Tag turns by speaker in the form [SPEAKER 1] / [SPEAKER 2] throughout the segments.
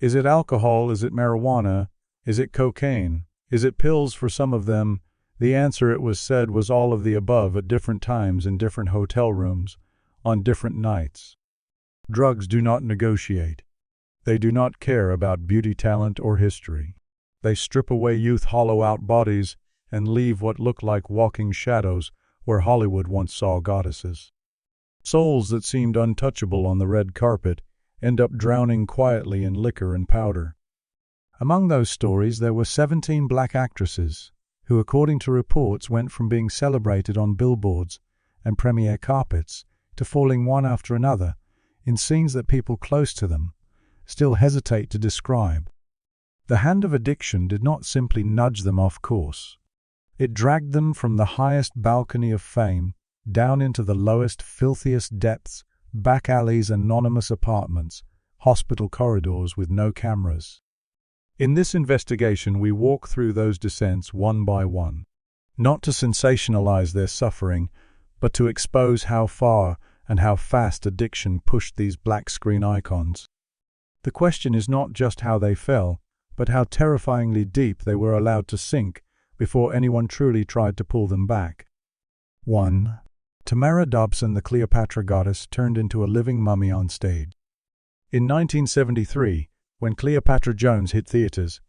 [SPEAKER 1] Is it alcohol? Is it marijuana? Is it cocaine? Is it pills for some of them? The answer, it was said, was all of the above at different times in different hotel rooms, on different nights. Drugs do not negotiate. They do not care about beauty, talent, or history. They strip away youth, hollow out bodies, and leave what look like walking shadows where Hollywood once saw goddesses. Souls that seemed untouchable on the red carpet end up drowning quietly in liquor and powder. Among those stories there were 17 black actresses who, according to reports, went from being celebrated on billboards and premiere carpets to falling one after another in scenes that people close to them still hesitate to describe. The hand of addiction did not simply nudge them off course. It dragged them from the highest balcony of fame down into the lowest, filthiest depths, back alleys, anonymous apartments, hospital corridors with no cameras. In this investigation, we walk through those descents one by one, not to sensationalize their suffering, but to expose how far and how fast addiction pushed these black screen icons. The question is not just how they fell, but how terrifyingly deep they were allowed to sink before anyone truly tried to pull them back. 1. Tamara Dobson, the Cleopatra goddess, turned into a living mummy on stage. In 1973, when Cleopatra Jones hit theaters,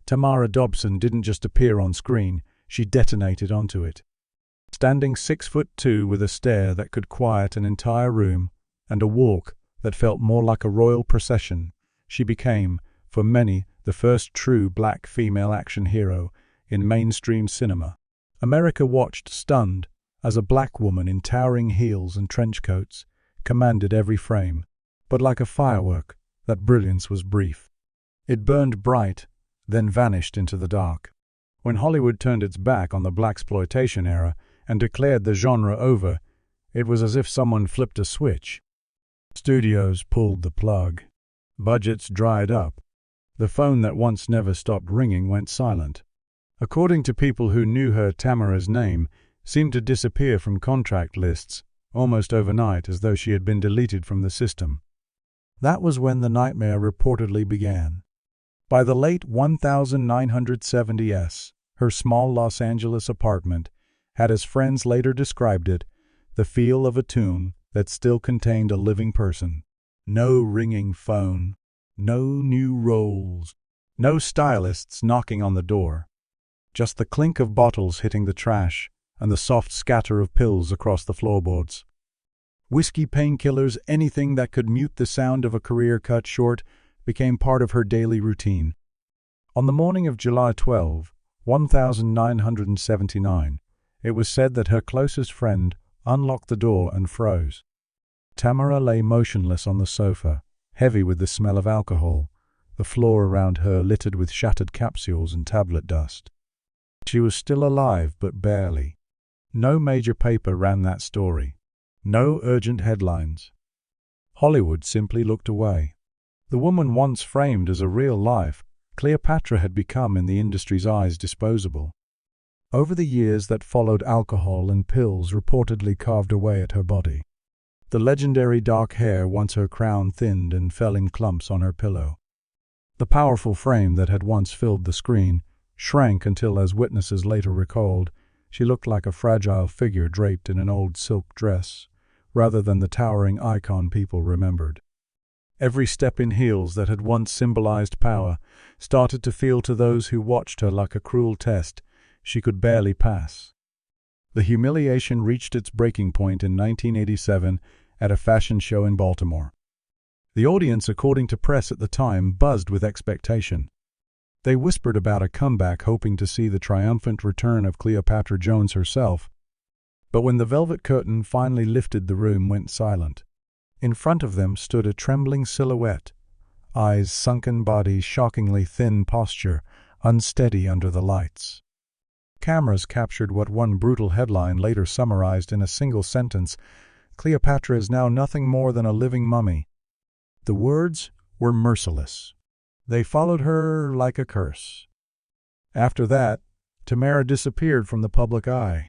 [SPEAKER 1] Tamara Dobson didn't just appear on screen, she detonated onto it. Standing 6'2" with a stare that could quiet an entire room and a walk that felt more like a royal procession, she became, for many, the first true black female action hero in mainstream cinema. America watched stunned as a black woman in towering heels and trench coats commanded every frame. But like a firework, that brilliance was brief. It burned bright, then vanished into the dark. When Hollywood turned its back on the blaxploitation era and declared the genre over, it was as if someone flipped a switch. Studios pulled the plug. Budgets dried up. The phone that once never stopped ringing went silent. According to people who knew her, Tamara's name seemed to disappear from contract lists almost overnight, as though she had been deleted from the system. That was when the nightmare reportedly began. By the late 1970s, her small Los Angeles apartment had, as friends later described it, the feel of a tomb that still contained a living person. No ringing phone, no new roles, no stylists knocking on the door. Just the clink of bottles hitting the trash and the soft scatter of pills across the floorboards. Whiskey, painkillers, anything that could mute the sound of a career cut short became part of her daily routine. On the morning of July 12, 1979, it was said that her closest friend unlocked the door and froze. Tamara lay motionless on the sofa, heavy with the smell of alcohol, the floor around her littered with shattered capsules and tablet dust. She was still alive, but barely. No major paper ran that story. No urgent headlines. Hollywood simply looked away. The woman once framed as a real life, Cleopatra had become, in the industry's eyes, disposable. Over the years that followed, alcohol and pills reportedly carved away at her body. The legendary dark hair, once her crown, thinned and fell in clumps on her pillow. The powerful frame that had once filled the screen shrank until, as witnesses later recalled, she looked like a fragile figure draped in an old silk dress, rather than the towering icon people remembered. Every step in heels that had once symbolized power started to feel to those who watched her like a cruel test she could barely pass. The humiliation reached its breaking point in 1987 at a fashion show in Baltimore. The audience, according to press at the time, buzzed with expectation. They whispered about a comeback, hoping to see the triumphant return of Cleopatra Jones herself. But when the velvet curtain finally lifted, the room went silent. In front of them stood a trembling silhouette, eyes sunken, body shockingly thin, posture unsteady under the lights. Cameras captured what one brutal headline later summarized in a single sentence: "Cleopatra is now nothing more than a living mummy." The words were merciless. They followed her like a curse. After that, Tamara disappeared from the public eye.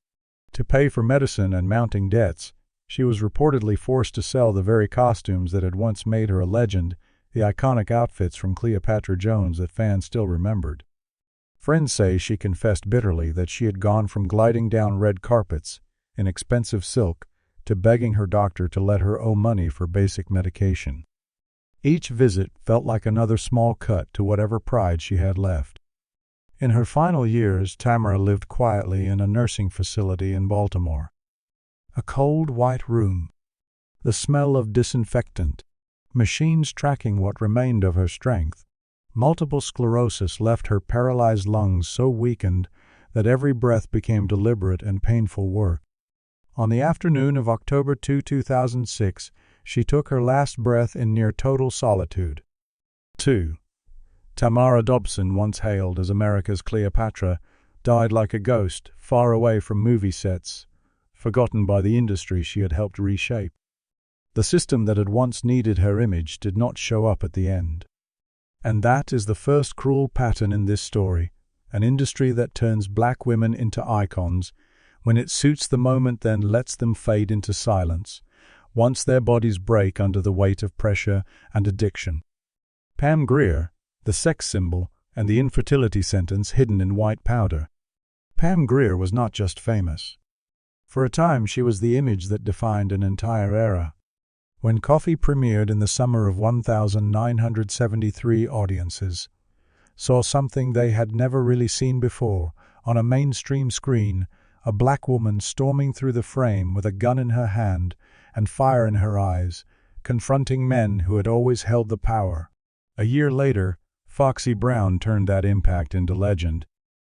[SPEAKER 1] To pay for medicine and mounting debts, she was reportedly forced to sell the very costumes that had once made her a legend the iconic outfits from Cleopatra Jones that fans still remembered. Friends say she confessed bitterly that she had gone from gliding down red carpets in expensive silk to begging her doctor to let her owe money for basic medication. Each visit felt like another small cut to whatever pride she had left. In her final years, Tamara lived quietly in a nursing facility in Baltimore. A cold white room, the smell of disinfectant, machines tracking what remained of her strength. Multiple sclerosis left her paralyzed lungs so weakened that every breath became deliberate and painful work. On the afternoon of October 2, 2006, she took her last breath in near total solitude. 2. Tamara Dobson, once hailed as America's Cleopatra, died like a ghost, far away from movie sets, forgotten by the industry she had helped reshape. The system that had once needed her image did not show up at the end. And that is the first cruel pattern in this story, an industry that turns black women into icons when it suits the moment, then lets them fade into silence, once their bodies break under the weight of pressure and addiction. Pam Grier, the sex symbol and the infertility sentence hidden in white powder. Pam Grier was not just famous. For a time she was the image that defined an entire era. When Coffee premiered in the summer of 1973, audiences saw something they had never really seen before on a mainstream screen, a black woman storming through the frame with a gun in her hand and fire in her eyes, confronting men who had always held the power. A year later, Foxy Brown turned that impact into legend.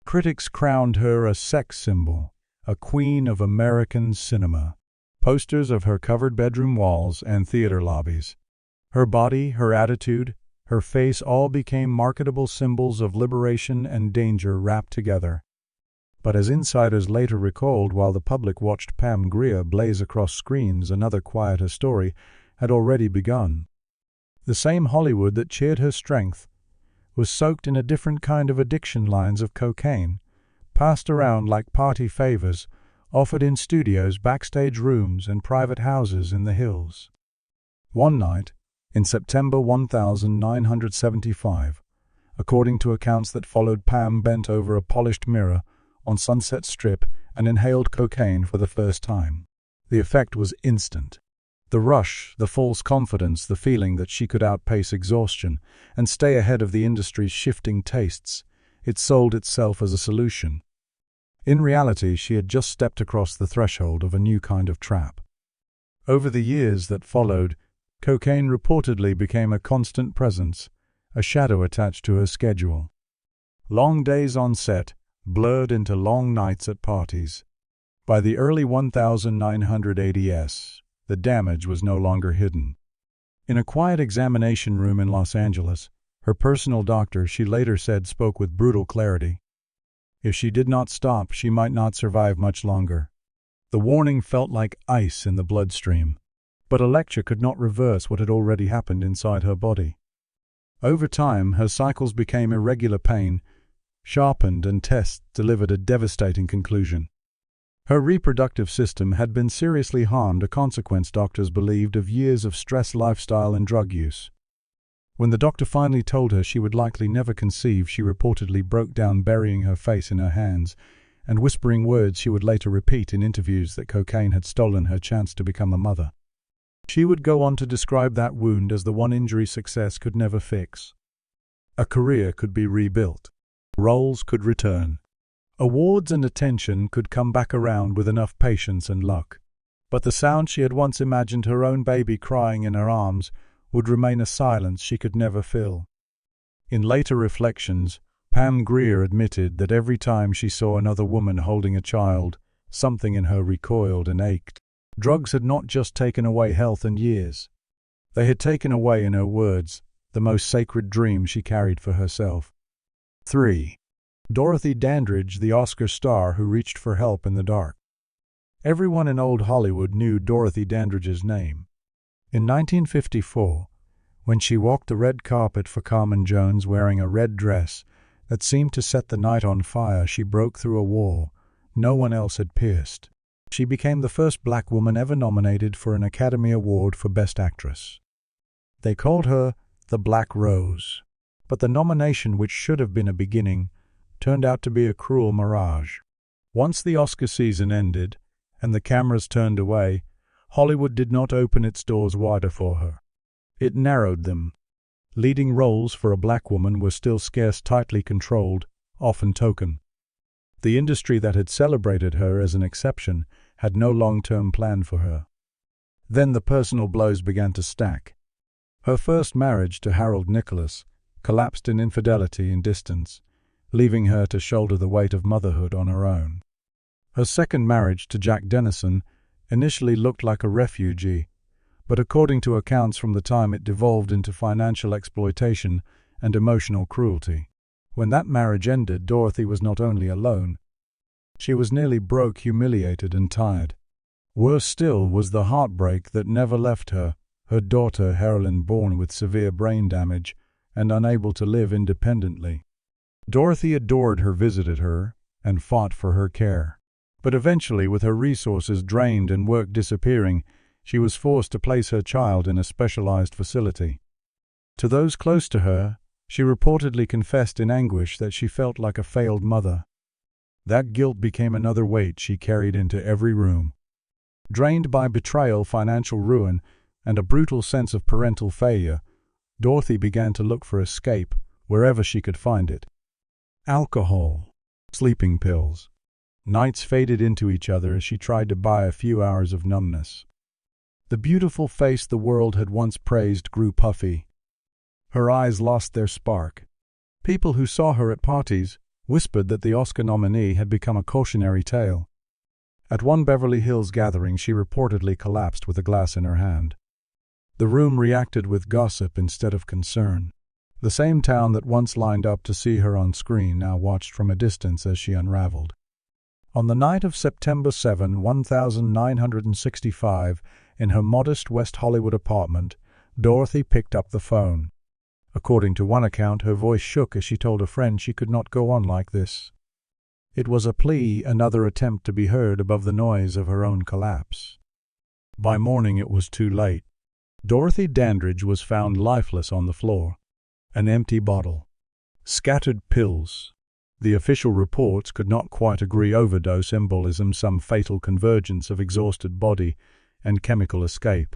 [SPEAKER 1] Critics crowned her a sex symbol, a queen of American cinema. Posters of her covered bedroom walls and theater lobbies. Her body, her attitude, her face all became marketable symbols of liberation and danger wrapped together. But as insiders later recalled, while the public watched Pam Grier blaze across screens, another quieter story had already begun. The same Hollywood that cheered her strength was soaked in a different kind of addiction, lines of cocaine, passed around like party favors, offered in studios, backstage rooms, and private houses in the hills. One night, in September 1975, according to accounts that followed, Pam bent over a polished mirror on Sunset Strip and inhaled cocaine for the first time. The effect was instant. The rush, the false confidence, the feeling that she could outpace exhaustion and stay ahead of the industry's shifting tastes. It sold itself as a solution. In reality, she had just stepped across the threshold of a new kind of trap. Over the years that followed, cocaine reportedly became a constant presence, a shadow attached to her schedule. Long days on set blurred into long nights at parties. By the early 1980s, the damage was no longer hidden. In a quiet examination room in Los Angeles, her personal doctor, she later said, spoke with brutal clarity. If she did not stop, she might not survive much longer. The warning felt like ice in the bloodstream, but a lecture could not reverse what had already happened inside her body. Over time, her cycles became irregular pain, sharpened, and tests delivered a devastating conclusion. Her reproductive system had been seriously harmed, a consequence doctors believed of years of stress, lifestyle, and drug use. When the doctor finally told her she would likely never conceive, she reportedly broke down, burying her face in her hands and whispering words she would later repeat in interviews that cocaine had stolen her chance to become a mother. She would go on to describe that wound as the one injury success could never fix. A career could be rebuilt. Roles could return. Awards and attention could come back around with enough patience and luck. But the sound she had once imagined, her own baby crying in her arms, would remain a silence she could never fill. In later reflections, Pam Grier admitted that every time she saw another woman holding a child, something in her recoiled and ached. Drugs had not just taken away health and years. They had taken away, in her words, the most sacred dream she carried for herself. 3. Dorothy Dandridge, the Oscar star who reached for help in the dark. Everyone in old Hollywood knew Dorothy Dandridge's name. In 1954, when she walked the red carpet for Carmen Jones wearing a red dress that seemed to set the night on fire, she broke through a wall no one else had pierced. She became the first black woman ever nominated for an Academy Award for Best Actress. They called her The Black Rose. But the nomination, which should have been a beginning, turned out to be a cruel mirage. Once the Oscar season ended and the cameras turned away, Hollywood did not open its doors wider for her. It narrowed them. Leading roles for a black woman were still scarce, tightly controlled, often token. The industry that had celebrated her as an exception had no long-term plan for her. Then the personal blows began to stack. Her first marriage to Harold Nicholas collapsed in infidelity and distance, leaving her to shoulder the weight of motherhood on her own. Her second marriage to Jack Dennison initially looked like a refugee, but according to accounts from the time, it devolved into financial exploitation and emotional cruelty. When that marriage ended, Dorothy was not only alone, she was nearly broke, humiliated, and tired. Worse still was the heartbreak that never left her, her daughter Heroine born with severe brain damage and unable to live independently. Dorothy adored her, visited her, and fought for her care. But eventually, with her resources drained and work disappearing, she was forced to place her child in a specialized facility. To those close to her, she reportedly confessed in anguish that she felt like a failed mother. That guilt became another weight she carried into every room. Drained by betrayal, financial ruin, and a brutal sense of parental failure, Dorothy began to look for escape wherever she could find it. Alcohol, sleeping pills. Nights faded into each other as she tried to buy a few hours of numbness. The beautiful face the world had once praised grew puffy. Her eyes lost their spark. People who saw her at parties whispered that the Oscar nominee had become a cautionary tale. At one Beverly Hills gathering, she reportedly collapsed with a glass in her hand. The room reacted with gossip instead of concern. The same town that once lined up to see her on screen now watched from a distance as she unraveled. On the night of September 7, 1965, in her modest West Hollywood apartment, Dorothy picked up the phone. According to one account, her voice shook as she told a friend she could not go on like this. It was a plea, another attempt to be heard above the noise of her own collapse. By morning it was too late. Dorothy Dandridge was found lifeless on the floor. An empty bottle. Scattered pills. The official reports could not quite agree: overdose, embolism, some fatal convergence of exhausted body and chemical escape.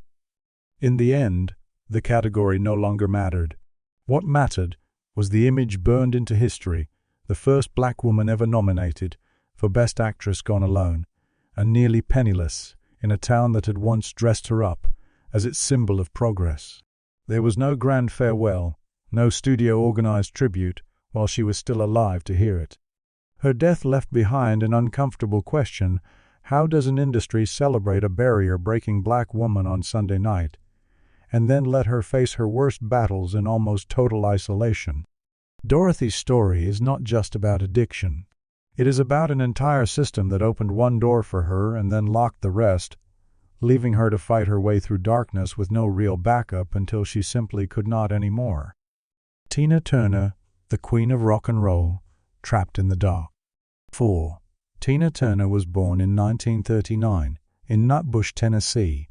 [SPEAKER 1] In the end, the category no longer mattered. What mattered was the image burned into history, the first black woman ever nominated for Best Actress gone alone, and nearly penniless, in a town that had once dressed her up as its symbol of progress. There was no grand farewell, no studio-organized tribute, while she was still alive to hear it. Her death left behind an uncomfortable question: how does an industry celebrate a barrier-breaking black woman on Sunday night, and then let her face her worst battles in almost total isolation? Dorothy's story is not just about addiction. It is about an entire system that opened one door for her and then locked the rest, leaving her to fight her way through darkness with no real backup until she simply could not anymore. Tina Turner, the queen of rock and roll, trapped in the dark. 4. Tina Turner was born in 1939 in Nutbush, Tennessee,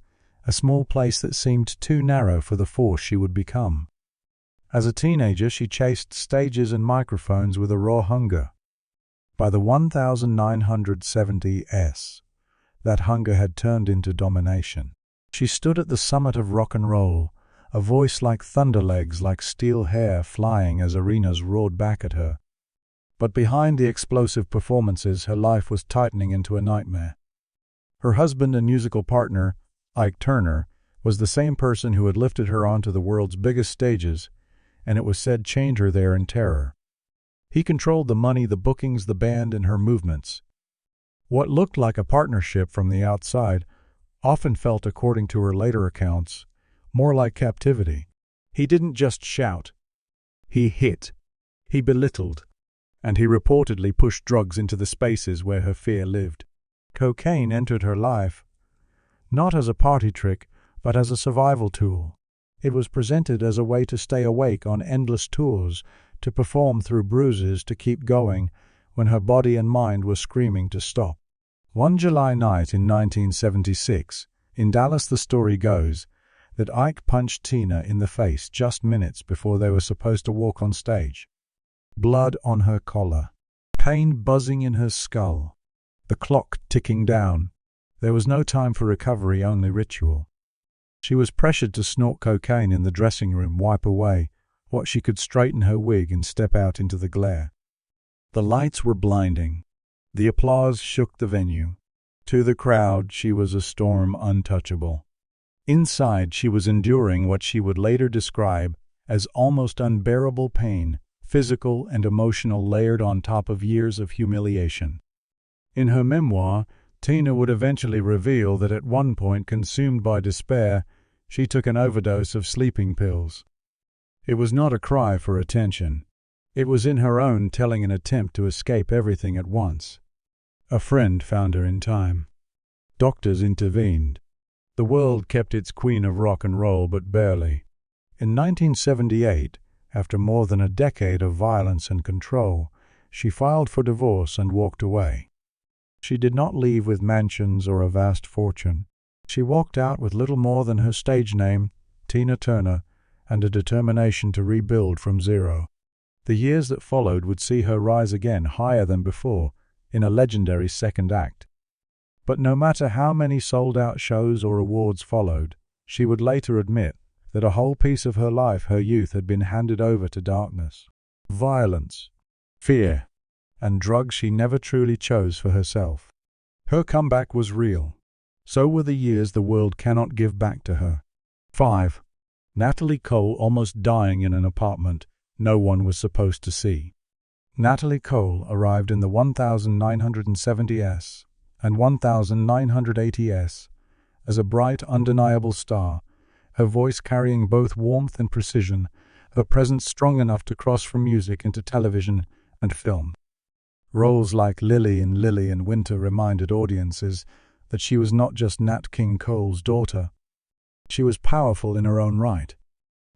[SPEAKER 1] a small place that seemed too narrow for the force she would become. As a teenager, she chased stages and microphones with a raw hunger. By the 1970s, that hunger had turned into domination. She stood at the summit of rock and roll, a voice like thunder, legs like steel hair flying as arenas roared back at her. But behind the explosive performances, her life was tightening into a nightmare. Her husband and musical partner, Ike Turner, was the same person who had lifted her onto the world's biggest stages, and it was said chained her there in terror. He controlled the money, the bookings, the band, and her movements. What looked like a partnership from the outside often felt, according to her later accounts, more like captivity. He didn't just shout. He hit. He belittled. And he reportedly pushed drugs into the spaces where her fear lived. Cocaine entered her life, not as a party trick, but as a survival tool. It was presented as a way to stay awake on endless tours, to perform through bruises, to keep going when her body and mind were screaming to stop. One July night in 1976, in Dallas, the story goes, that Ike punched Tina in the face just minutes before they were supposed to walk on stage. Blood on her collar, pain buzzing in her skull, the clock ticking down. There was no time for recovery, only ritual. She was pressured to snort cocaine in the dressing room, wipe away what she could, straighten her wig, and step out into the glare. The lights were blinding. The applause shook the venue. To the crowd, she was a storm untouchable. Inside, she was enduring what she would later describe as almost unbearable pain, physical and emotional, layered on top of years of humiliation. In her memoir, Tina would eventually reveal that at one point, consumed by despair, she took an overdose of sleeping pills. It was not a cry for attention. It was in her own telling, an attempt to escape everything at once. A friend found her in time. Doctors intervened. The world kept its queen of rock and roll, but barely. In 1978, after more than a decade of violence and control, she filed for divorce and walked away. She did not leave with mansions or a vast fortune. She walked out with little more than her stage name, Tina Turner, and a determination to rebuild from zero. The years that followed would see her rise again, higher than before, in a legendary second act. But no matter how many sold-out shows or awards followed, she would later admit that a whole piece of her life, her youth, had been handed over to darkness, violence, fear, and drugs she never truly chose for herself. Her comeback was real. So were the years the world cannot give back to her. 5. Natalie Cole almost dying in an apartment no one was supposed to see. Natalie Cole arrived in the 1970s and 1980s as a bright, undeniable star, her voice carrying both warmth and precision, her presence strong enough to cross from music into television and film. Roles like Lily in Lily and Winter reminded audiences that she was not just Nat King Cole's daughter. She was powerful in her own right.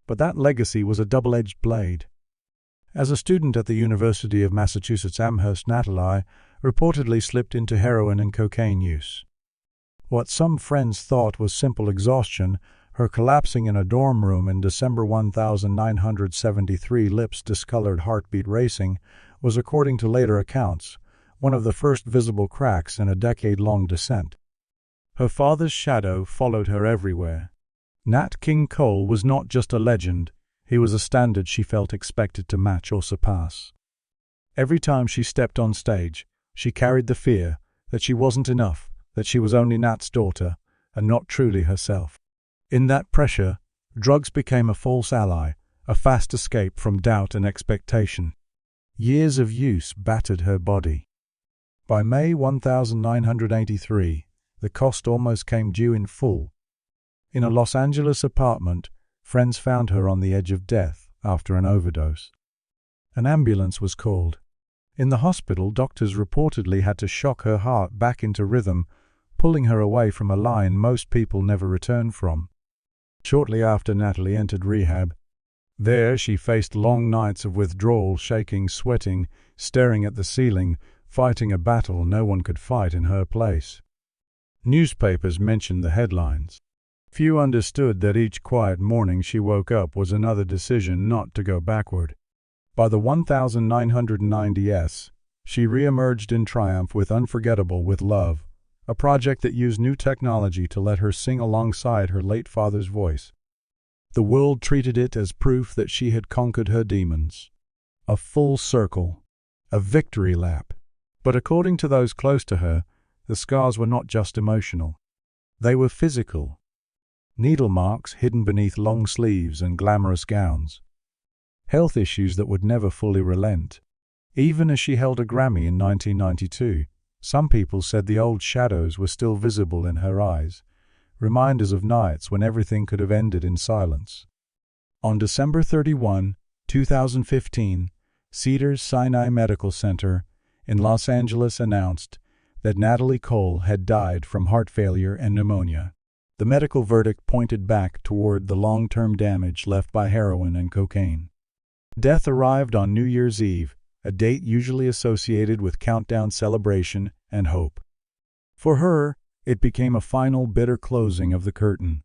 [SPEAKER 1] But that legacy was a double-edged blade. As a student at the University of Massachusetts Amherst, Natalie reportedly slipped into heroin and cocaine use. What some friends thought was simple exhaustion, her collapsing in a dorm room in December 1973, lips discolored, heartbeat racing, was, according to later accounts, one of the first visible cracks in a decade-long descent. Her father's shadow followed her everywhere. Nat King Cole was not just a legend, he was a standard she felt expected to match or surpass. Every time she stepped on stage, she carried the fear that she wasn't enough, that she was only Nat's daughter, and not truly herself. In that pressure, drugs became a false ally, a fast escape from doubt and expectation. Years of use battered her body. By May 1983, the cost almost came due in full. In a Los Angeles apartment, friends found her on the edge of death after an overdose. An ambulance was called. In the hospital, doctors reportedly had to shock her heart back into rhythm, pulling her away from a line most people never return from. Shortly after, Natalie entered rehab. There she faced long nights of withdrawal, shaking, sweating, staring at the ceiling, fighting a battle no one could fight in her place. Newspapers mentioned the headlines. Few understood that each quiet morning she woke up was another decision not to go backward. By the 1990s, she re-emerged in triumph with Unforgettable with Love, a project that used new technology to let her sing alongside her late father's voice. The world treated it as proof that she had conquered her demons. A full circle, a victory lap. But according to those close to her, the scars were not just emotional. They were physical. Needle marks hidden beneath long sleeves and glamorous gowns. Health issues that would never fully relent. Even as she held a Grammy in 1992, some people said the old shadows were still visible in her eyes, reminders of nights when everything could have ended in silence. On December 31, 2015, Cedars-Sinai Medical Center in Los Angeles announced that Natalie Cole had died from heart failure and pneumonia. The medical verdict pointed back toward the long-term damage left by heroin and cocaine. Death arrived on New Year's Eve, a date usually associated with countdown, celebration, and hope. For her, it became a final, bitter closing of the curtain.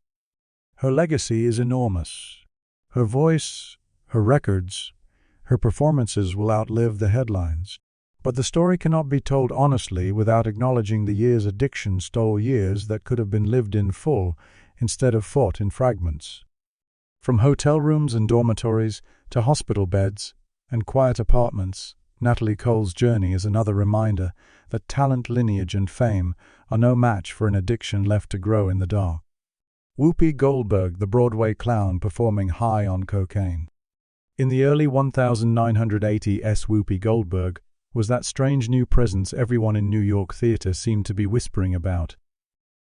[SPEAKER 1] Her legacy is enormous. Her voice, her records, her performances will outlive the headlines. But the story cannot be told honestly without acknowledging the years addiction stole, years that could have been lived in full instead of fought in fragments. From hotel rooms and dormitories to hospital beds and quiet apartments, Natalie Cole's journey is another reminder that talent, lineage, and fame are no match for an addiction left to grow in the dark. Whoopi Goldberg, the Broadway clown performing high on cocaine. In the early 1980s, Whoopi Goldberg was that strange new presence everyone in New York theater seemed to be whispering about.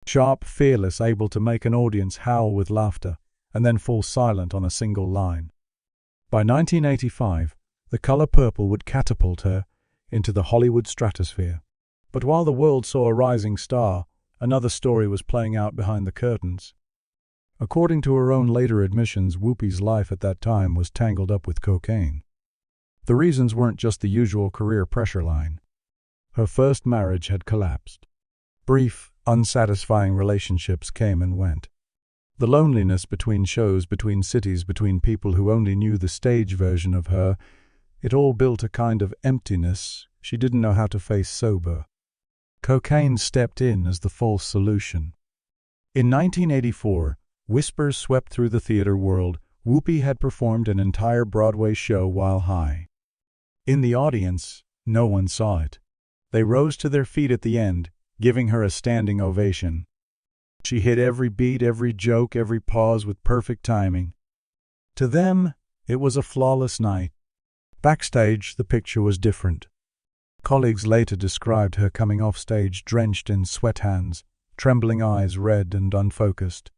[SPEAKER 1] Sharp, fearless, able to make an audience howl with laughter and then fall silent on a single line. By 1985, the color purple would catapult her into the Hollywood stratosphere. But while the world saw a rising star, another story was playing out behind the curtains. According to her own later admissions, Whoopi's life at that time was tangled up with cocaine. The reasons weren't just the usual career pressure line. Her first marriage had collapsed. Brief, unsatisfying relationships came and went. The loneliness between shows, between cities, between people who only knew the stage version of her, it all built a kind of emptiness she didn't know how to face sober. Cocaine stepped in as the false solution. In 1984, whispers swept through the theater world. Whoopi had performed an entire Broadway show while high. In the audience, no one saw it. They rose to their feet at the end, giving her a standing ovation. She hit every beat, every joke, every pause with perfect timing. To them, it was a flawless night. Backstage, the picture was different. Colleagues later described her coming off stage drenched in sweat, hands, trembling eyes, red and unfocused.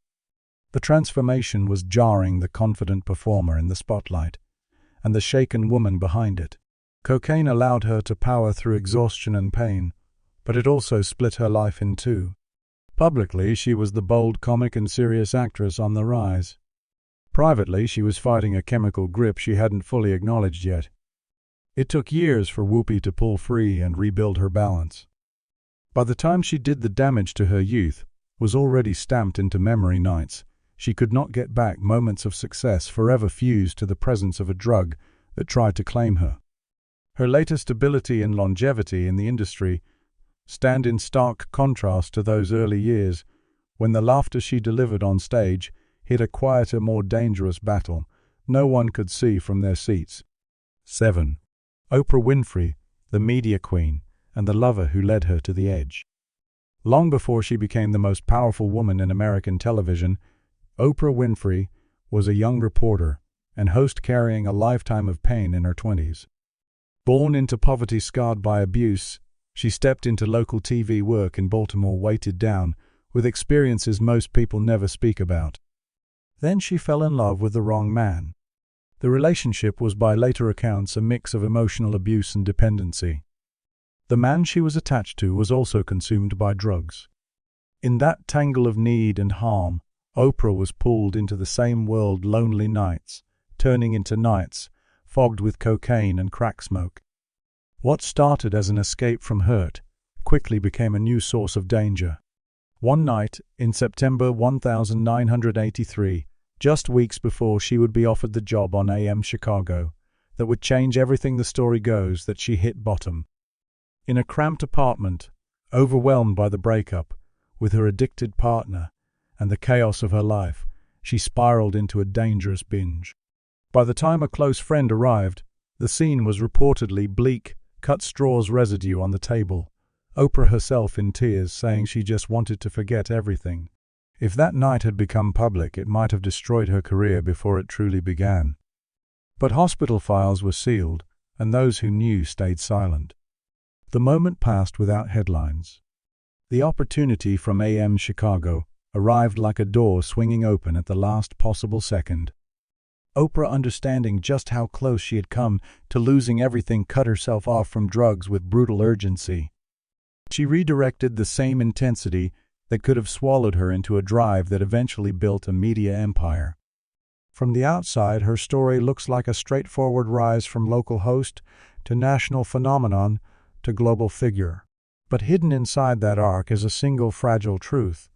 [SPEAKER 1] The transformation was jarring, the confident performer in the spotlight, and the shaken woman behind it. Cocaine allowed her to power through exhaustion and pain, but it also split her life in two. Publicly, she was the bold comic and serious actress on the rise. Privately, she was fighting a chemical grip she hadn't fully acknowledged yet. It took years for Whoopi to pull free and rebuild her balance. By the time she did, the damage to her youth was already stamped into memory. Nights she could not get back, moments of success forever fused to the presence of a drug that tried to claim her. Her latest stability and longevity in the industry stand in stark contrast to those early years, when the laughter she delivered on stage hit a quieter, more dangerous battle no one could see from their seats. 7. Oprah Winfrey, the media queen, and the lover who led her to the edge. Long before she became the most powerful woman in American television, Oprah Winfrey was a young reporter and host carrying a lifetime of pain in her 20s. Born into poverty, scarred by abuse, she stepped into local TV work in Baltimore, weighted down with experiences most people never speak about. Then she fell in love with the wrong man. The relationship was, by later accounts, a mix of emotional abuse and dependency. The man she was attached to was also consumed by drugs. In that tangle of need and harm, Oprah was pulled into the same world, lonely nights, turning into nights fogged with cocaine and crack smoke. What started as an escape from hurt quickly became a new source of danger. One night, in September 1983, just weeks before she would be offered the job on AM Chicago, that would change everything, the story goes that she hit bottom. In a cramped apartment, overwhelmed by the breakup with her addicted partner and the chaos of her life, she spiraled into a dangerous binge. By the time a close friend arrived, the scene was reportedly bleak, cut straws residue on the table, Oprah herself in tears saying she just wanted to forget everything. If that night had become public, it might have destroyed her career before it truly began. But hospital files were sealed, and those who knew stayed silent. The moment passed without headlines. The opportunity from AM Chicago arrived like a door swinging open at the last possible second. Oprah, understanding just how close she had come to losing everything, cut herself off from drugs with brutal urgency. She redirected the same intensity that could have swallowed her into a drive that eventually built a media empire. From the outside, her story looks like a straightforward rise from local host to national phenomenon to global figure. But hidden inside that arc is a single fragile truth.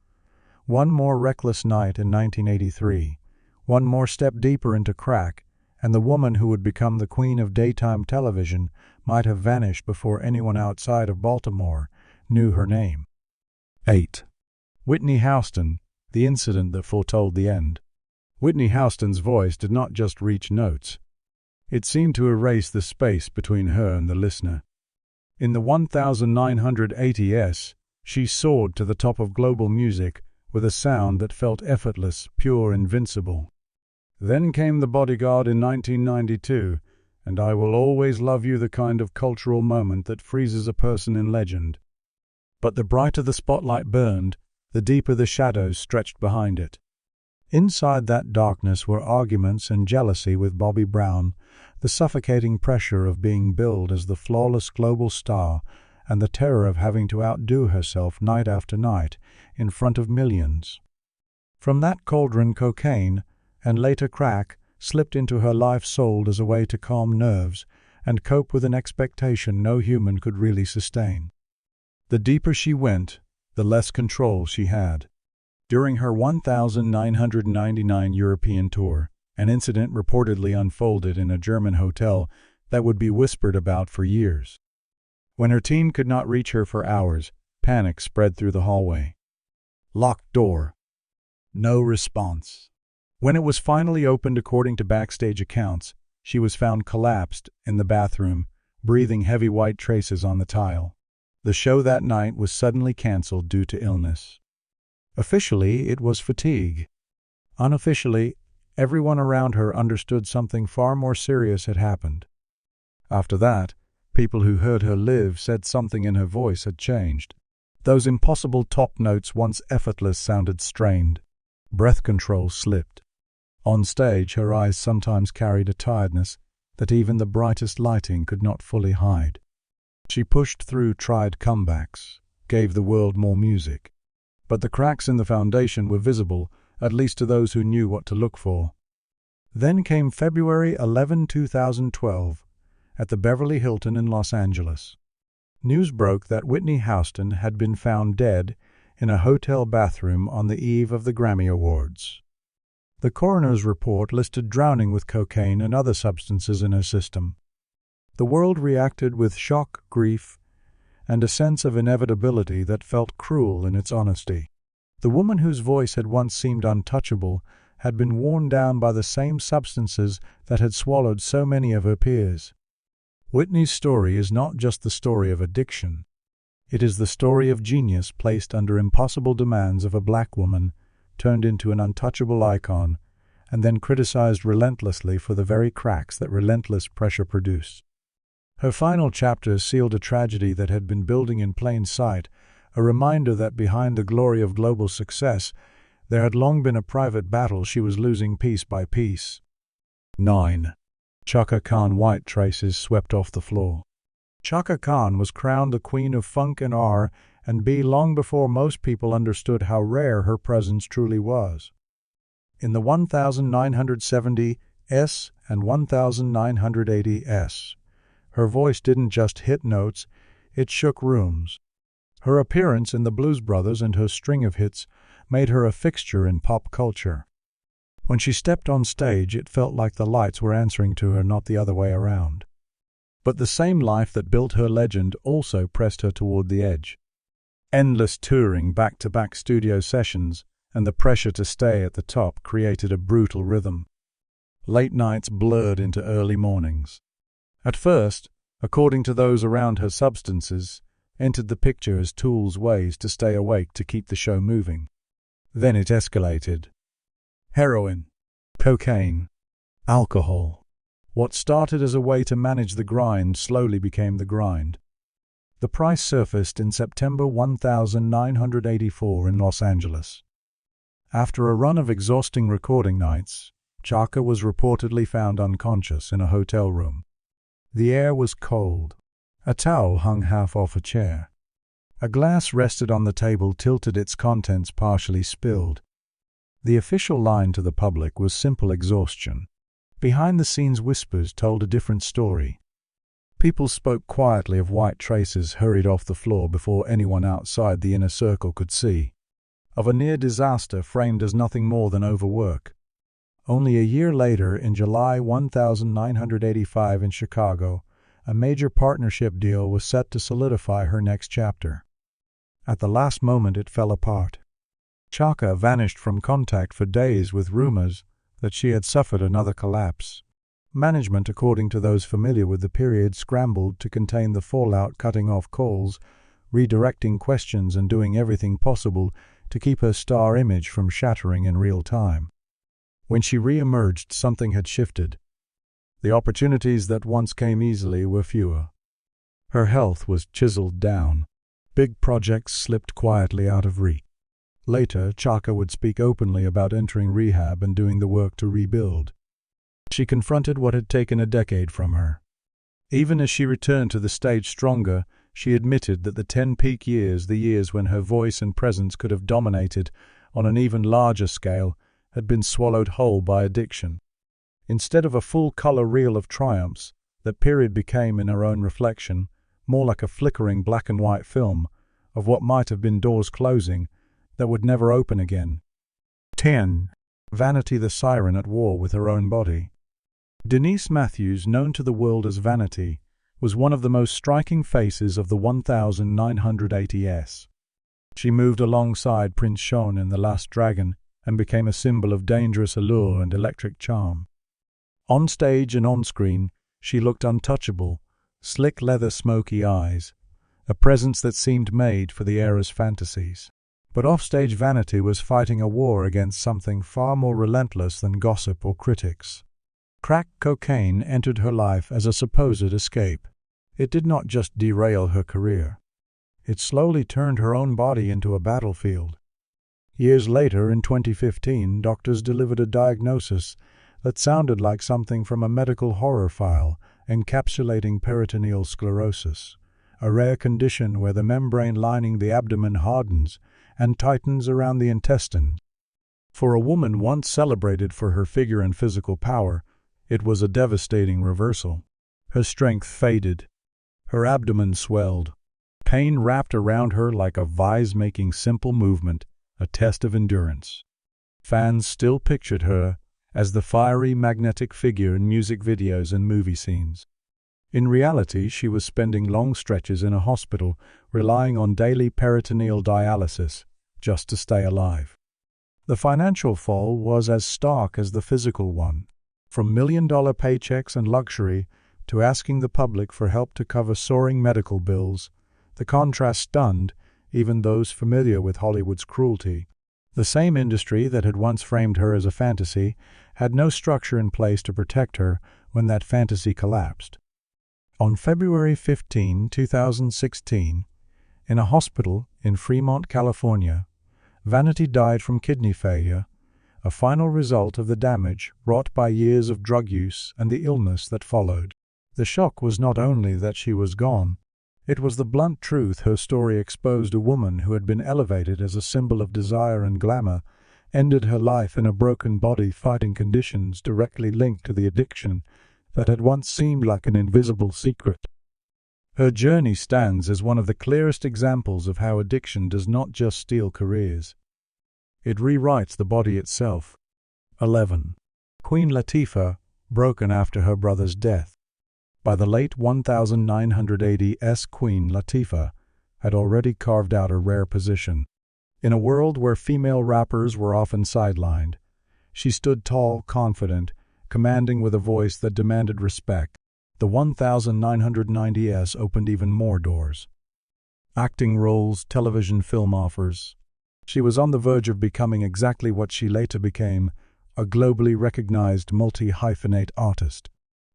[SPEAKER 1] One more reckless night in 1983, one more step deeper into crack, and the woman who would become the queen of daytime television might have vanished before anyone outside of Baltimore knew her name. 8. Whitney Houston, the incident that foretold the end. Whitney Houston's voice did not just reach notes. It seemed to erase the space between her and the listener. In the 1980s, she soared to the top of global music with a sound that felt effortless, pure, invincible. Then came The Bodyguard in 1992, and I Will Always Love You, the kind of cultural moment that freezes a person in legend. But the brighter the spotlight burned, the deeper the shadows stretched behind it. Inside that darkness were arguments and jealousy with Bobby Brown, the suffocating pressure of being billed as the flawless global star, and the terror of having to outdo herself night after night in front of millions. From that cauldron cocaine, and later crack, slipped into her life sold as a way to calm nerves and cope with an expectation no human could really sustain. The deeper she went, the less control she had. During her 1999 European tour, an incident reportedly unfolded in a German hotel that would be whispered about for years. When her team could not reach her for hours, panic spread through the hallway. Locked door. No response. When it was finally opened according to backstage accounts, she was found collapsed in the bathroom, breathing heavy white traces on the tile. The show that night was suddenly canceled due to illness. Officially, it was fatigue. Unofficially, everyone around her understood something far more serious had happened. After that, people who heard her live said something in her voice had changed. Those impossible top notes once effortless sounded strained. Breath control slipped. On stage, her eyes sometimes carried a tiredness that even the brightest lighting could not fully hide. She pushed through tried comebacks, gave the world more music. But the cracks in the foundation were visible, at least to those who knew what to look for. Then came February 11, 2012, at the Beverly Hilton in Los Angeles. News broke that Whitney Houston had been found dead in a hotel bathroom on the eve of the Grammy Awards. The coroner's report listed drowning with cocaine and other substances in her system. The world reacted with shock, grief, and a sense of inevitability that felt cruel in its honesty. The woman whose voice had once seemed untouchable had been worn down by the same substances that had swallowed so many of her peers. Whitney's story is not just the story of addiction. It is the story of genius placed under impossible demands of a black woman, turned into an untouchable icon, and then criticized relentlessly for the very cracks that relentless pressure produced. Her final chapter sealed a tragedy that had been building in plain sight, a reminder that behind the glory of global success, there had long been a private battle she was losing piece by piece. 9. Chaka Khan. White traces swept off the floor. Chaka Khan was crowned the queen of funk and R&B long before most people understood how rare her presence truly was. In the 1970s and 1980s, her voice didn't just hit notes, it shook rooms. Her appearance in the Blues Brothers and her string of hits made her a fixture in pop culture. When she stepped on stage, it felt like the lights were answering to her, not the other way around. But the same life that built her legend also pressed her toward the edge. Endless touring, back-to-back studio sessions, and the pressure to stay at the top created a brutal rhythm. Late nights blurred into early mornings. At first, according to those around her, substances entered the picture as tools, ways to stay awake to keep the show moving. Then it escalated. Heroin, cocaine, alcohol. What started as a way to manage the grind slowly became the grind. The price surfaced in September 1984 in Los Angeles. After a run of exhausting recording nights, Chaka was reportedly found unconscious in a hotel room. The air was cold. A towel hung half off a chair. A glass rested on the table, tilted, its contents partially spilled. The official line to the public was simple exhaustion. Behind-the-scenes whispers told a different story. People spoke quietly of white traces hurried off the floor before anyone outside the inner circle could see. of a near disaster framed as nothing more than overwork. Only a year later, in July 1985 in Chicago, a major partnership deal was set to solidify her next chapter. At the last moment it fell apart. Chaka vanished from contact for days with rumors that she had suffered another collapse. Management, according to those familiar with the period, scrambled to contain the fallout, cutting off calls, redirecting questions, and doing everything possible to keep her star image from shattering in real time. When she re-emerged, something had shifted. The opportunities that once came easily were fewer. Her health was chiseled down. Big projects slipped quietly out of reach. Later, Chaka would speak openly about entering rehab and doing the work to rebuild. She confronted what had taken a decade from her. Even as she returned to the stage stronger, she admitted that the 10 peak years, the years when her voice and presence could have dominated on an even larger scale, had been swallowed whole by addiction. Instead of a full-color reel of triumphs, that period became, in her own reflection, more like a flickering black-and-white film of what might have been doors closing that would never open again. 10. Vanity, the siren at war with her own body. Denise Matthews, known to the world as Vanity, was one of the most striking faces of the 1980s. She moved alongside Prince Sean in The Last Dragon and became a symbol of dangerous allure and electric charm. On stage and on screen, she looked untouchable, slick leather, smoky eyes, a presence that seemed made for the era's fantasies. But offstage, Vanity was fighting a war against something far more relentless than gossip or critics. Crack cocaine entered her life as a supposed escape. It did not just derail her career. It slowly turned her own body into a battlefield. Years later, in 2015, doctors delivered a diagnosis that sounded like something from a medical horror file, encapsulating peritoneal sclerosis, a rare condition where the membrane lining the abdomen hardens and tightens around the intestine. For a woman once celebrated for her figure and physical power, it was a devastating reversal. Her strength faded. Her abdomen swelled. Pain wrapped around her like a vise, making simple movement a test of endurance. Fans still pictured her as the fiery, magnetic figure in music videos and movie scenes. In reality, she was spending long stretches in a hospital, relying on daily peritoneal dialysis just to stay alive. The financial fall was as stark as the physical one. From million-dollar paychecks and luxury to asking the public for help to cover soaring medical bills, the contrast stunned even those familiar with Hollywood's cruelty. The same industry that had once framed her as a fantasy had no structure in place to protect her when that fantasy collapsed. On February 15, 2016, in a hospital in Fremont, California, Vanity died from kidney failure, a final result of the damage wrought by years of drug use and the illness that followed. The shock was not only that she was gone, it was the blunt truth her story exposed. A woman who had been elevated as a symbol of desire and glamour ended her life in a broken body, fighting conditions directly linked to the addiction that had once seemed like an invisible secret. Her journey stands as one of the clearest examples of how addiction does not just steal careers. It rewrites the body itself. 11. Queen Latifah, broken after her brother's death. By the late 1980s, Queen Latifah had already carved out a rare position. In a world where female rappers were often sidelined, she stood tall, confident, commanding with a voice that demanded respect. The 1990s opened even more doors. Acting roles, television, film offers. She was on the verge of becoming exactly what she later became, a globally recognized multi-hyphenate artist.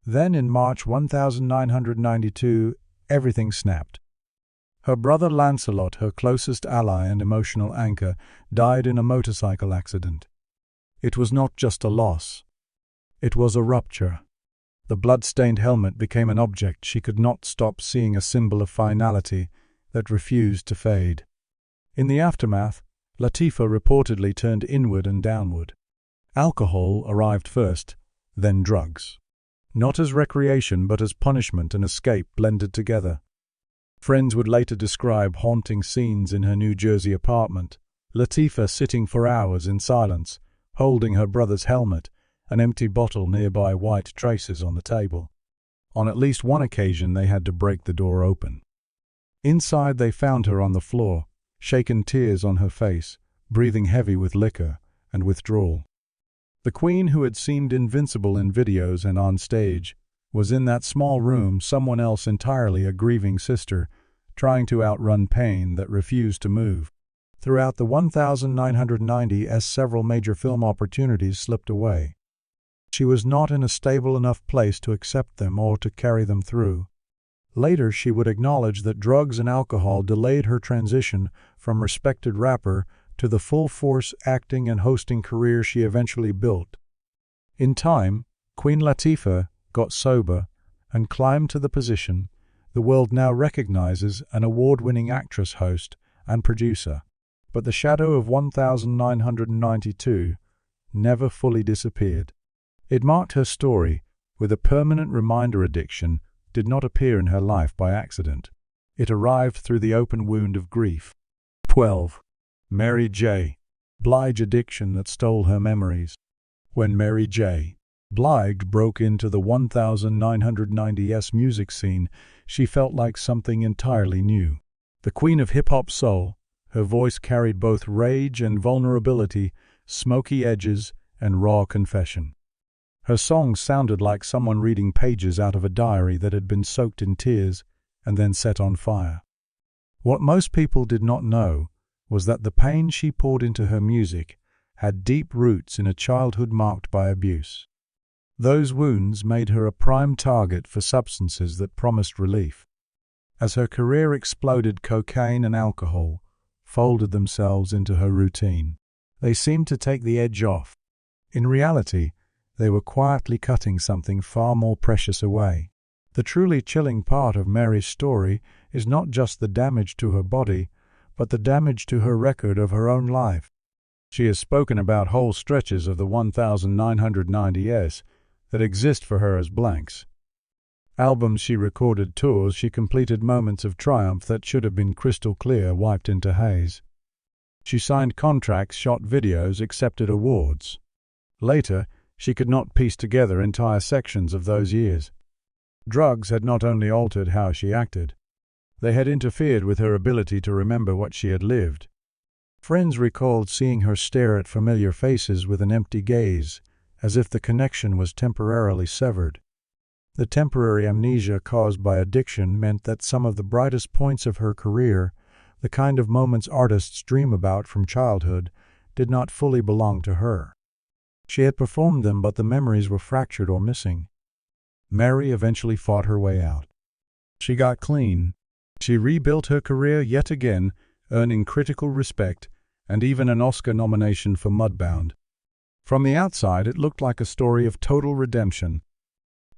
[SPEAKER 1] Then in March 1992, everything snapped. Her brother Lancelot, her closest ally and emotional anchor, died in a motorcycle accident. It was not just a loss. It was a rupture. The blood-stained helmet became an object she could not stop seeing, a symbol of finality that refused to fade. In the aftermath, Latifah reportedly turned inward and downward. Alcohol arrived first, then drugs. Not as recreation but as punishment and escape blended together. Friends would later describe haunting scenes in her New Jersey apartment, Latifah sitting for hours in silence, holding her brother's helmet, an empty bottle nearby, white traces on the table. On at least one occasion they had to break the door open. Inside they found her on the floor, shaken, tears on her face, breathing heavy with liquor and withdrawal. The Queen, who had seemed invincible in videos and on stage, was in that small room, someone else entirely, a grieving sister, trying to outrun pain that refused to move. Throughout the 1990s, several major film opportunities slipped away. She was not in a stable enough place to accept them or to carry them through. Later, she would acknowledge that drugs and alcohol delayed her transition from respected rapper to the full-force acting and hosting career she eventually built. In time, Queen Latifah got sober and climbed to the position the world now recognizes, an award-winning actress, host, and producer. But the shadow of 1992 never fully disappeared. It marked her story with a permanent reminder. Addiction did not appear in her life by accident. It arrived through the open wound of grief. 12. Mary J. Blige. Addiction that stole her memories. When Mary J. Blige broke into the 1990s music scene, she felt like something entirely new. The queen of hip-hop soul, her voice carried both rage and vulnerability, smoky edges and raw confession. Her songs sounded like someone reading pages out of a diary that had been soaked in tears and then set on fire. What most people did not know was that the pain she poured into her music had deep roots in a childhood marked by abuse. Those wounds made her a prime target for substances that promised relief. As her career exploded, cocaine and alcohol folded themselves into her routine. They seemed to take the edge off. In reality, they were quietly cutting something far more precious away. The truly chilling part of Mary's story is not just the damage to her body, but the damage to her record of her own life. She has spoken about whole stretches of the 1990s that exist for her as blanks. Albums she recorded, tours she completed, moments of triumph that should have been crystal clear wiped into haze. She signed contracts, shot videos, accepted awards. Later, she could not piece together entire sections of those years. Drugs had not only altered how she acted, they had interfered with her ability to remember what she had lived. Friends recalled seeing her stare at familiar faces with an empty gaze, as if the connection was temporarily severed. The temporary amnesia caused by addiction meant that some of the brightest points of her career, the kind of moments artists dream about from childhood, did not fully belong to her. She had performed them, but the memories were fractured or missing. Mary eventually fought her way out. She got clean. She rebuilt her career yet again, earning critical respect and even an Oscar nomination for Mudbound. From the outside, it looked like a story of total redemption.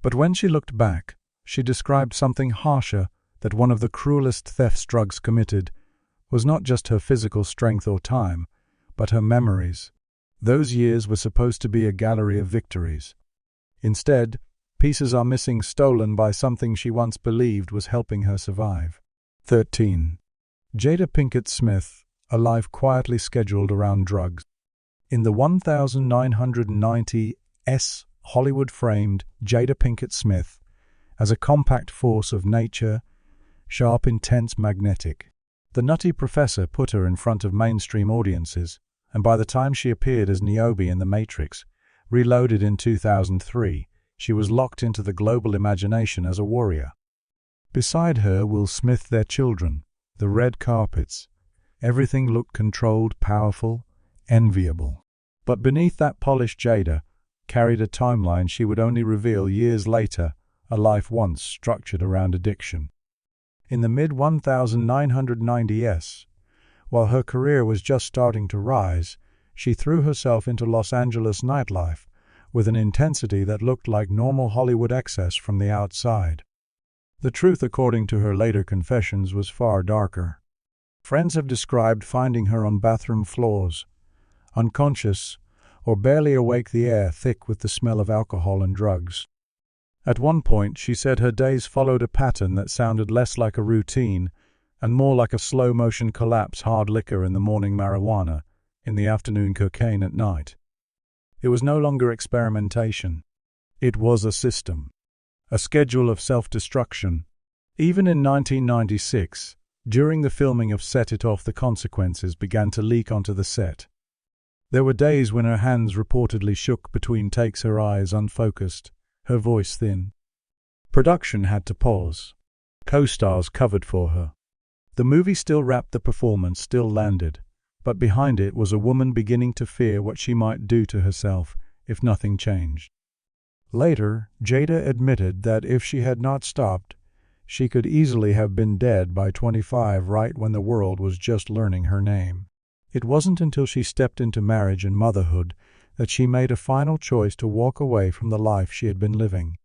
[SPEAKER 1] But when she looked back, she described something harsher, that one of the cruelest thefts drugs committed was not just her physical strength or time, but her memories. Those years were supposed to be a gallery of victories. Instead, pieces are missing, stolen by something she once believed was helping her survive. 13. Jada Pinkett Smith, a life quietly scheduled around drugs. In the 1990s, Hollywood framed Jada Pinkett Smith as a compact force of nature, sharp, intense, magnetic. The Nutty Professor put her in front of mainstream audiences, and by the time she appeared as Niobe in The Matrix, Reloaded in 2003, she was locked into the global imagination as a warrior. Beside her, Will Smith, their children, the red carpets. Everything looked controlled, powerful, enviable. But beneath that polished, Jada carried a timeline she would only reveal years later, a life once structured around addiction. In the mid-1990s, while her career was just starting to rise, she threw herself into Los Angeles nightlife with an intensity that looked like normal Hollywood excess from the outside. The truth, according to her later confessions, was far darker. Friends have described finding her on bathroom floors, unconscious or barely awake, the air thick with the smell of alcohol and drugs. At one point, she said her days followed a pattern that sounded less like a routine and more like a slow-motion collapse: hard liquor in the morning, marijuana In the afternoon, cocaine at night. It was no longer experimentation. It was a system, a schedule of self-destruction. Even in 1996, during the filming of Set It Off, the consequences began to leak onto the set. There were days when her hands reportedly shook between takes, her eyes unfocused, her voice thin. Production had to pause. Co-stars covered for her. The movie still wrapped, the performance still landed, but behind it was a woman beginning to fear what she might do to herself if nothing changed. Later, Jada admitted that if she had not stopped, she could easily have been dead by 25, right when the world was just learning her name. It wasn't until she stepped into marriage and motherhood that she made a final choice to walk away from the life she had been living.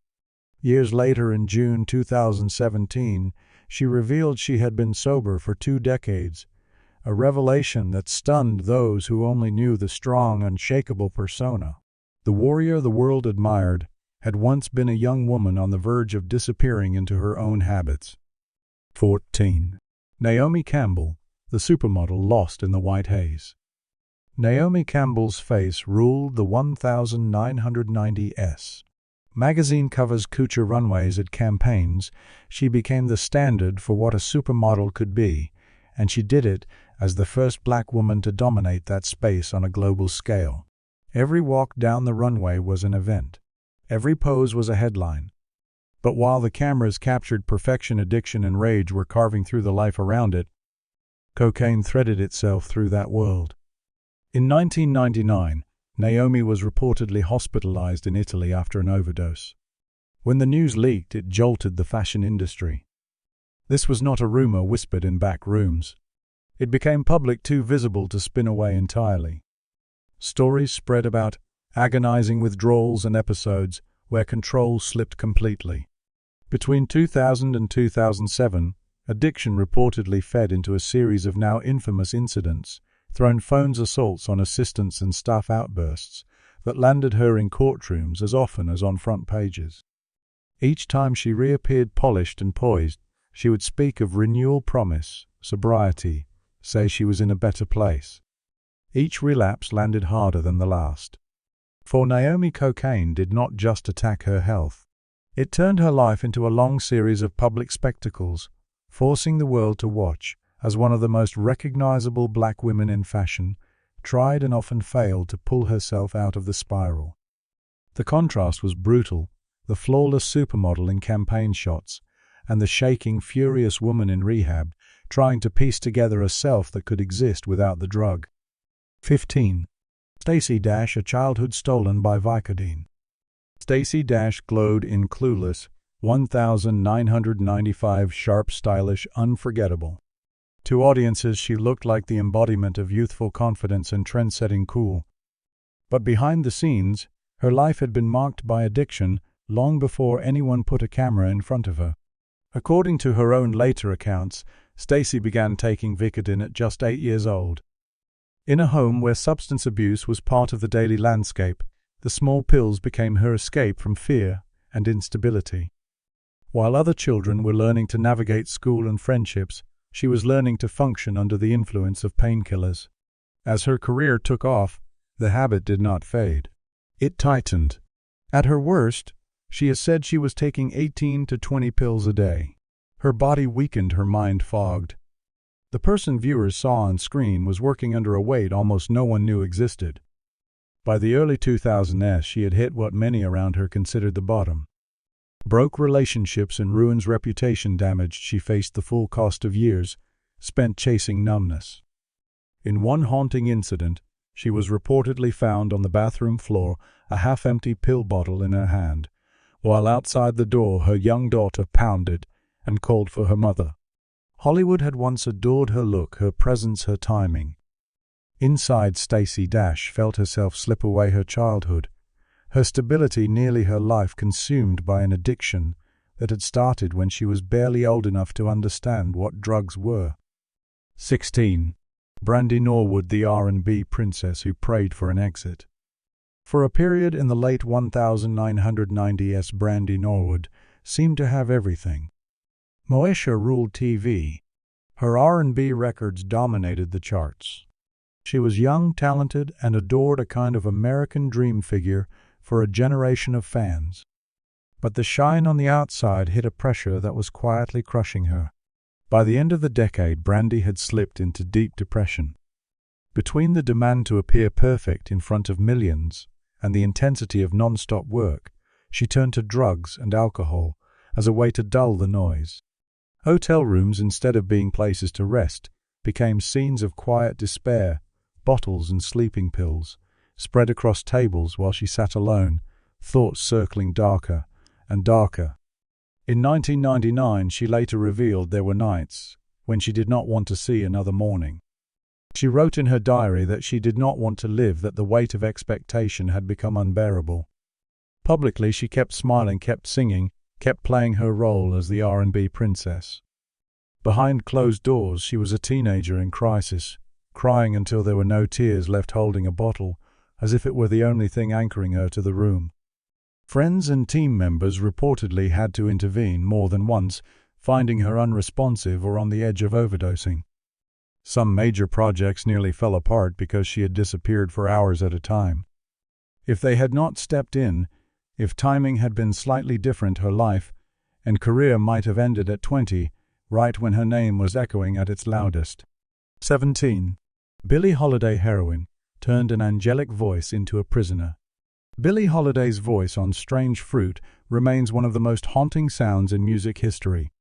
[SPEAKER 1] Years later, in June 2017, she revealed she had been sober for 2 decades, a revelation that stunned those who only knew the strong, unshakable persona. The warrior the world admired had once been a young woman on the verge of disappearing into her own habits. 14. Naomi Campbell, the supermodel lost in the white haze. Naomi Campbell's face ruled the 1990s. Magazine covers, couture runways at campaigns. She became the standard for what a supermodel could be, and she did it as the first black woman to dominate that space on a global scale. Every walk down the runway was an event. Every pose was a headline. But while the cameras captured perfection, addiction, and rage were carving through the life around it, cocaine threaded itself through that world. In 1999, Naomi was reportedly hospitalized in Italy after an overdose. When the news leaked, it jolted the fashion industry. This was not a rumor whispered in back rooms. It became public, too visible to spin away entirely. Stories spread about agonizing withdrawals and episodes where control slipped completely. Between 2000 and 2007, addiction reportedly fed into a series of now infamous incidents, thrown phones, assaults on assistants, and staff outbursts that landed her in courtrooms as often as on front pages. Each time she reappeared polished and poised, she would speak of renewal, promise, sobriety, say she was in a better place. Each relapse landed harder than the last. For Naomi, cocaine did not just attack her health. It turned her life into a long series of public spectacles, forcing the world to watch as one of the most recognizable black women in fashion tried and often failed to pull herself out of the spiral. The contrast was brutal: the flawless supermodel in campaign shots, and the shaking, furious woman in rehab, trying to piece together a self that could exist without the drug. 15. Stacey Dash, a childhood stolen by Vicodin. Stacey Dash glowed in Clueless, 1995, sharp, stylish, unforgettable. To audiences, she looked like the embodiment of youthful confidence and trend-setting cool. But behind the scenes, her life had been marked by addiction long before anyone put a camera in front of her. According to her own later accounts, Stacey began taking Vicodin at just 8 years old. In a home where substance abuse was part of the daily landscape, the small pills became her escape from fear and instability. While other children were learning to navigate school and friendships, she was learning to function under the influence of painkillers. As her career took off, the habit did not fade. It tightened. At her worst, she has said she was taking 18 to 20 pills a day. Her body weakened, her mind fogged. The person viewers saw on screen was working under a weight almost no one knew existed. By the early 2000s, she had hit what many around her considered the bottom. Broke relationships and ruins, reputation damaged, she faced the full cost of years spent chasing numbness. In one haunting incident, she was reportedly found on the bathroom floor, a half-empty pill bottle in her hand, while outside the door her young daughter pounded and called for her mother. Hollywood had once adored her look, her presence, her timing. Inside, Stacey Dash felt herself slip away, her childhood, her stability, nearly her life consumed by an addiction that had started when she was barely old enough to understand what drugs were. 16. Brandy Norwood, the R&B princess who prayed for an exit. For a period in the late 1990s, Brandy Norwood seemed to have everything. Moesha ruled TV. Her R&B records dominated the charts. She was young, talented, and adored, a kind of American dream figure for a generation of fans. But the shine on the outside hid a pressure that was quietly crushing her. By the end of the decade, Brandy had slipped into deep depression. Between the demand to appear perfect in front of millions and the intensity of non-stop work, she turned to drugs and alcohol as a way to dull the noise. Hotel rooms, instead of being places to rest, became scenes of quiet despair. Bottles and sleeping pills spread across tables while she sat alone, thoughts circling darker and darker. In 1999, she later revealed there were nights when she did not want to see another morning. She wrote in her diary that she did not want to live, that the weight of expectation had become unbearable. Publicly, she kept smiling, kept singing, kept playing her role as the R&B princess. Behind closed doors, she was a teenager in crisis, crying until there were no tears left, holding a bottle, as if it were the only thing anchoring her to the room. Friends and team members reportedly had to intervene more than once, finding her unresponsive or on the edge of overdosing. Some major projects nearly fell apart because she had disappeared for hours at a time. If they had not stepped in, if timing had been slightly different, her life and career might have ended at 20, right when her name was echoing at its loudest. 17. Billie Holiday heroine turned an angelic voice into a prisoner. Billie Holiday's voice on Strange Fruit remains one of the most haunting sounds in music history.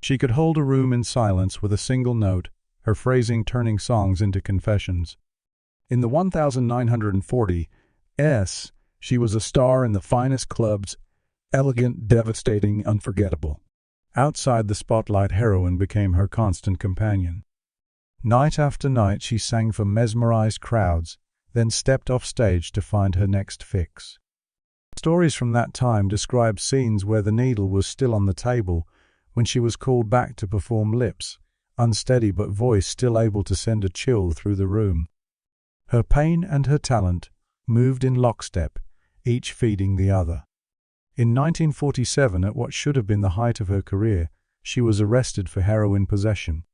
[SPEAKER 1] She could hold a room in silence with a single note, her phrasing turning songs into confessions. In the 1940s, she was a star in the finest clubs, elegant, devastating, unforgettable. Outside the spotlight, heroin became her constant companion. Night after night she sang for mesmerized crowds, then stepped off stage to find her next fix. Stories from that time describe scenes where the needle was still on the table when she was called back to perform, lips unsteady but voice still able to send a chill through the room. Her pain and her talent moved in lockstep, each feeding the other. In 1947, at what should have been the height of her career, she was arrested for heroin possession.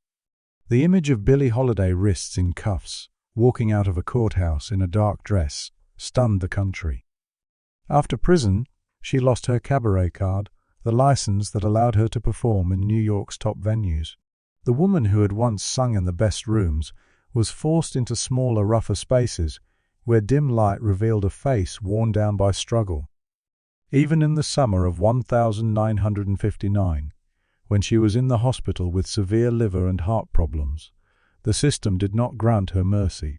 [SPEAKER 1] The image of Billie Holiday, wrists in cuffs, walking out of a courthouse in a dark dress, stunned the country. After prison, she lost her cabaret card, the license that allowed her to perform in New York's top venues. The woman who had once sung in the best rooms was forced into smaller, rougher spaces, where dim light revealed a face worn down by struggle. Even in the summer of 1959, when she was in the hospital with severe liver and heart problems, the system did not grant her mercy.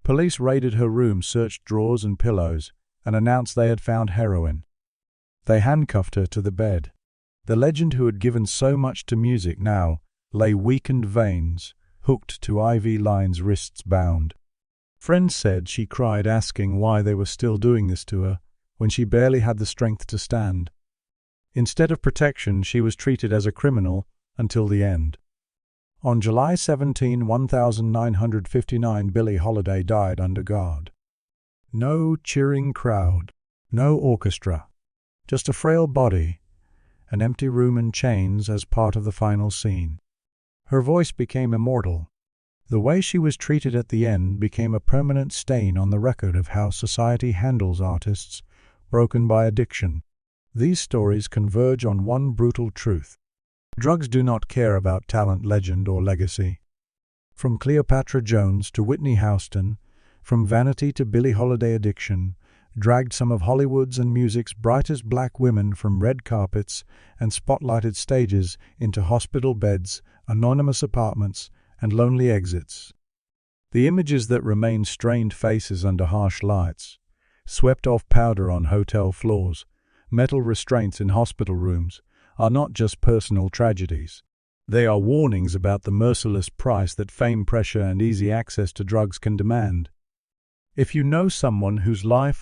[SPEAKER 1] Police raided her room, searched drawers and pillows, and announced they had found heroin. They handcuffed her to the bed. The legend who had given so much to music now lay, weakened veins, hooked to IV lines, wrists bound. Friends said she cried, asking why they were still doing this to her when she barely had the strength to stand. Instead of protection, she was treated as a criminal until the end. On July 17, 1959, Billie Holiday died under guard. No cheering crowd, no orchestra, just a frail body, an empty room and chains as part of the final scene. Her voice became immortal. The way she was treated at the end became a permanent stain on the record of how society handles artists broken by addiction. These stories converge on one brutal truth. Drugs do not care about talent, legend, or legacy. From Cleopatra Jones to Whitney Houston, from vanity to Billie Holiday, addiction dragged some of Hollywood's and music's brightest black women from red carpets and spotlighted stages into hospital beds, anonymous apartments, and lonely exits. The images that remain, strained faces under harsh lights, swept off powder on hotel floors, metal restraints in hospital rooms, are not just personal tragedies. They are warnings about the merciless price that fame, pressure, and easy access to drugs can demand. If you know someone whose life